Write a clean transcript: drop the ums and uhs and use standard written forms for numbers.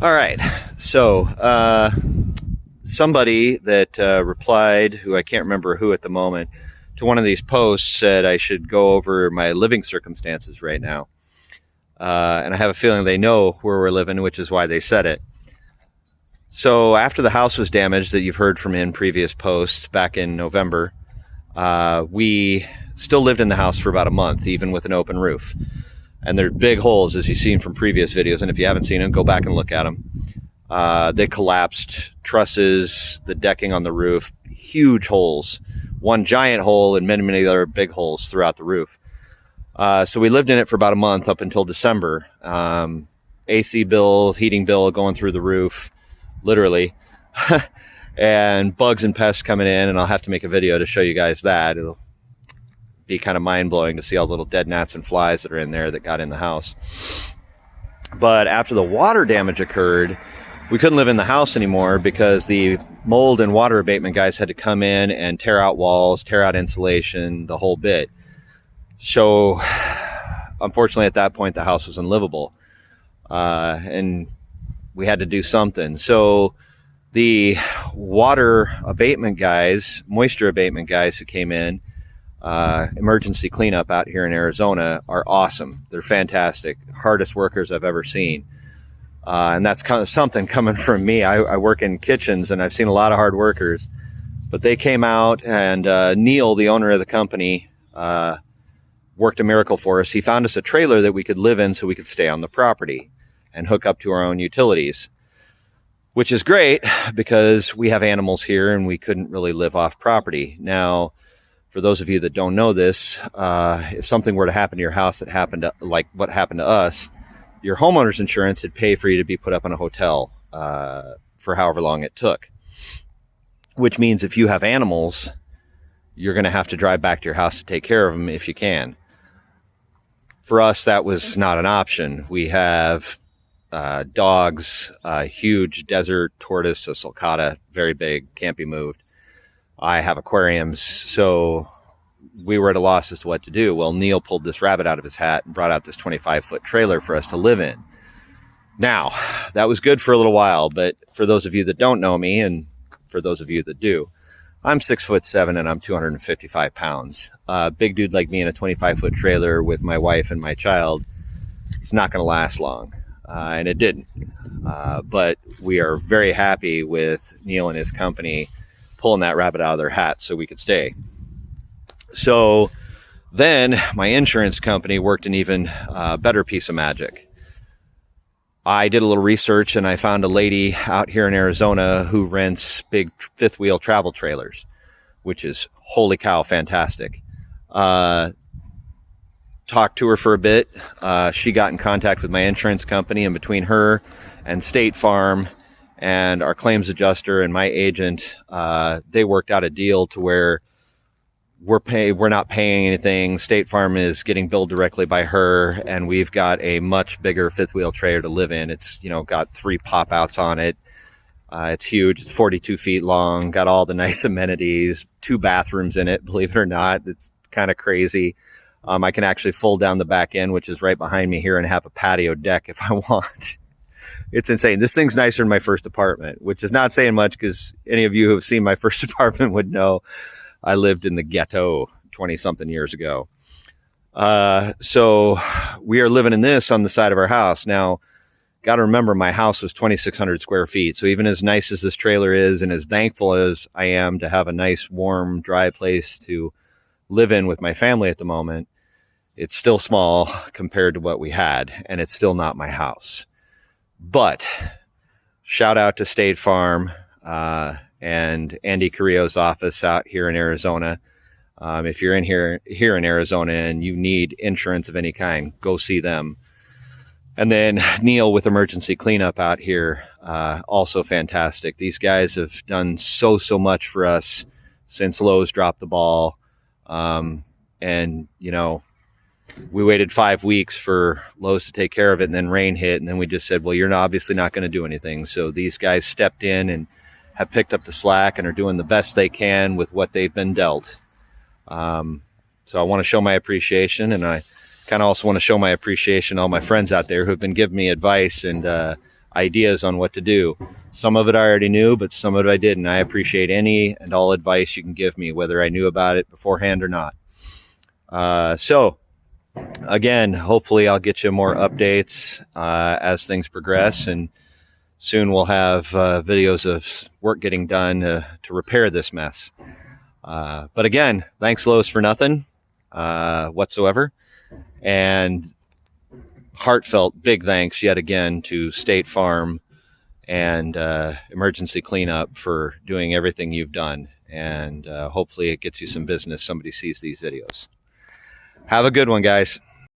All right. So, somebody that replied, who I can't remember who at the moment, to one of these posts said I should go over my living circumstances right now. And I have a feeling they know where we're living, which is why they said it. So after the house was damaged that you've heard from in previous posts back in November, we still lived in the house for about a month, even with an open roof. And they're big holes, as you've seen from previous videos. And if you haven't seen them, go back and look at them. They collapsed, trusses, the decking on the roof, huge holes. One giant hole and many, many other big holes throughout the roof. So we lived in it for about a month up until December. AC bill, heating bill going through the roof, literally. And bugs and pests coming in, and I'll have to make a video to show you guys that. It'll be kind of mind-blowing to see all the little dead gnats and flies that are in there that got in the house. But after the water damage occurred, we couldn't live in the house anymore because the mold and water abatement guys had to come in and tear out walls, tear out insulation, the whole bit. So unfortunately at that point the house was unlivable, and we had to do something. So the water abatement guys, moisture abatement guys who came in, emergency cleanup out here in Arizona, are awesome. They're fantastic, hardest workers I've ever seen. And that's kind of something coming from me. I work in kitchens and I've seen a lot of hard workers, but they came out and Neil, the owner of the company, worked a miracle for us. He found us a trailer that we could live in so we could stay on the property and hook up to our own utilities, which is great because we have animals here and we couldn't really live off property. Now, for those of you that don't know this, if something were to happen to your house that happened to, like what happened to us, your homeowner's insurance would pay for you to be put up in a hotel for however long it took. Which means if you have animals, you're going to have to drive back to your house to take care of them if you can. For us, that was not an option. We have dogs, a huge desert tortoise, a sulcata, very big, can't be moved. I have aquariums, so we were at a loss as to what to do. Well, Neil pulled this rabbit out of his hat and brought out this 25-foot trailer for us to live in. Now, that was good for a little while, but for those of you that don't know me, and for those of you that do, I'm 6'7" and I'm 255 pounds. Big dude like me in a 25-foot trailer with my wife and my child, it's not going to last long, and it didn't. But we are very happy with Neil and his company pulling that rabbit out of their hat so we could stay. So then my insurance company worked an even better piece of magic. I did a little research and I found a lady out here in Arizona who rents big fifth wheel travel trailers, which is, holy cow, fantastic. Talked to her for a bit. She got in contact with my insurance company, and between her and State Farm and our claims adjuster and my agent, they worked out a deal to where we're not paying anything. State Farm is getting billed directly by her, and we've got a much bigger fifth wheel trailer to live in. It's, got 3 pop outs on it. It's huge. It's 42 feet long, got all the nice amenities, 2 bathrooms in it, believe it or not. It's kind of crazy. I can actually fold down the back end, which is right behind me here, and have a patio deck if I want. It's insane. This thing's nicer than my first apartment, which is not saying much because any of you who have seen my first apartment would know I lived in the ghetto 20-something years ago. So we are living in this on the side of our house. Now, got to remember, my house was 2,600 square feet. So even as nice as this trailer is, and as thankful as I am to have a nice, warm, dry place to live in with my family at the moment, it's still small compared to what we had, and it's still not my house. But shout out to State Farm and Andy Carrillo's office out here in Arizona. If you're in here in Arizona and you need insurance of any kind, go see them. And then Neil with emergency cleanup out here, also fantastic. These guys have done so much for us since Lowe's dropped the ball. And we waited 5 weeks for Lowe's to take care of it, and then rain hit, and then we just said, well, you're obviously not going to do anything. So these guys stepped in and have picked up the slack and are doing the best they can with what they've been dealt. So I want to show my appreciation, and I kind of also want to show my appreciation to all my friends out there who have been giving me advice and ideas on what to do. Some of it I already knew, but some of it I didn't. I appreciate any and all advice you can give me, whether I knew about it beforehand or not. So again, hopefully I'll get you more updates as things progress, and soon we'll have videos of work getting done to repair this mess. But again, thanks Lowe's for nothing whatsoever. And heartfelt big thanks yet again to State Farm and Emergency Cleanup for doing everything you've done. And hopefully it gets you some business. Somebody sees these videos. Have a good one, guys.